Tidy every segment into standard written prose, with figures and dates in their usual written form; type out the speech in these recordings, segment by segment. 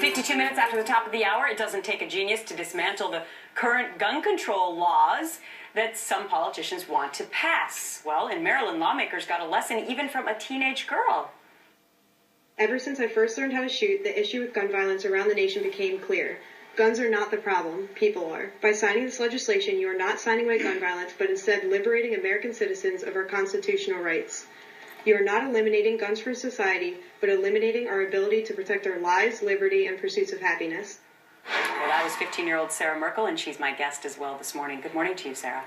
52 minutes after the top of the hour, it doesn't take a genius to dismantle the current gun control laws that some politicians want to pass. Well, in Maryland, lawmakers got a lesson even from a teenage girl. Ever since I first learned how to shoot, the issue with gun violence around the nation became clear. Guns are not the problem, people are. By signing this legislation, you are not signing away gun violence, but instead liberating American citizens of our constitutional rights. You are not eliminating guns from society, but eliminating our ability to protect our lives, liberty, and pursuits of happiness. Well, that was 15-year-old Sarah Merkel, and she's my guest as well this morning. Good morning to you, Sarah.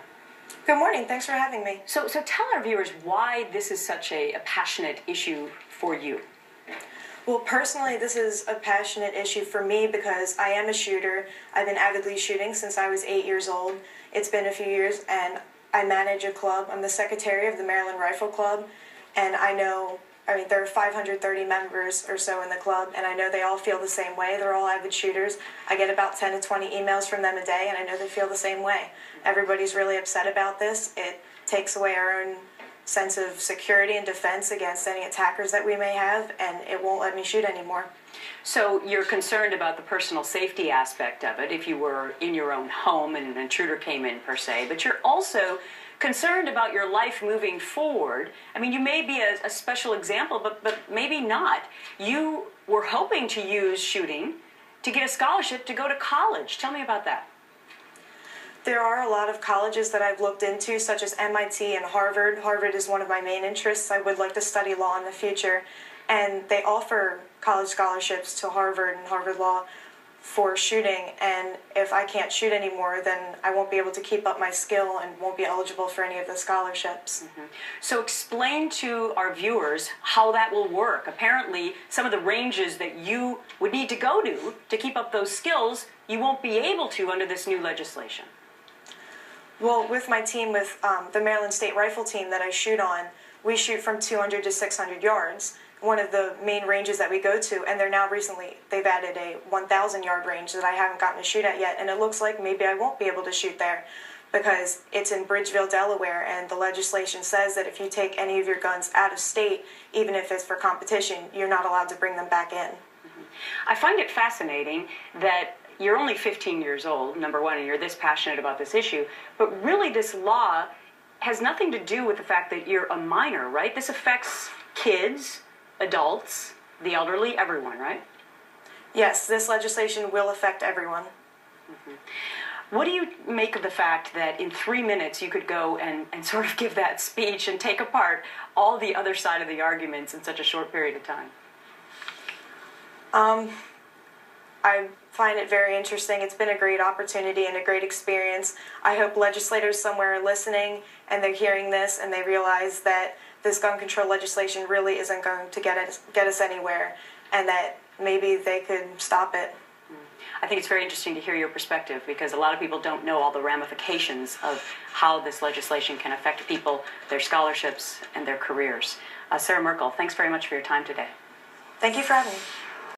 Good morning. Thanks for having me. So tell our viewers why this is such a passionate issue for you. Well, personally, this is a passionate issue for me because I am a shooter. I've been avidly shooting since I was 8 years old. It's been a few years, and I manage a club. I'm the secretary of the Maryland Rifle Club, and there are 530 members or so in the club, and I know they all feel the same way. They're all avid shooters. I get about 10 to 20 emails from them a day, and I know they feel the same way. Everybody's really upset about this. It takes away our own sense of security and defense against any attackers that we may have, and it won't let me shoot anymore. So you're concerned about the personal safety aspect of it if you were in your own home and an intruder came in per se, but you're also concerned about your life moving forward. I mean, you may be a special example, but maybe not. You were hoping to use shooting to get a scholarship to go to college. Tell me about that. There are a lot of colleges that I've looked into, such as MIT and Harvard. Harvard is one of my main interests. I would like to study law in the future, and they offer college scholarships to Harvard and Harvard Law for shooting, and if I can't shoot anymore, then I won't be able to keep up my skill and won't be eligible for any of the scholarships. So explain to our viewers how that will work. Apparently, some of the ranges that you would need to go to keep up those skills, you won't be able to under this new legislation. Well, with my team, with the Maryland State Rifle Team that I shoot on, we shoot from 200 to 600 yards. One of the main ranges that we go to, and they've added a 1,000-yard range that I haven't gotten to shoot at yet, and it looks like maybe I won't be able to shoot there because it's in Bridgeville, Delaware, and the legislation says that if you take any of your guns out of state, even if it's for competition, you're not allowed to bring them back in. I find it fascinating that you're only 15 years old, number one, and you're this passionate about this issue, but really this law has nothing to do with the fact that you're a minor, right? This affects kids, adults, the elderly, everyone, right? Yes, this legislation will affect everyone. What do you make of the fact that in 3 minutes you could go and sort of give that speech and take apart all the other side of the arguments in such a short period of time? I find it very interesting. It's been a great opportunity and a great experience. I hope legislators somewhere are listening and they're hearing this and they realize that this gun control legislation really isn't going to get us anywhere, and that maybe they could stop it. I think it's very interesting to hear your perspective because a lot of people don't know all the ramifications of how this legislation can affect people, their scholarships, and their careers. Sarah Merkel, thanks very much for your time today. Thank you for having me.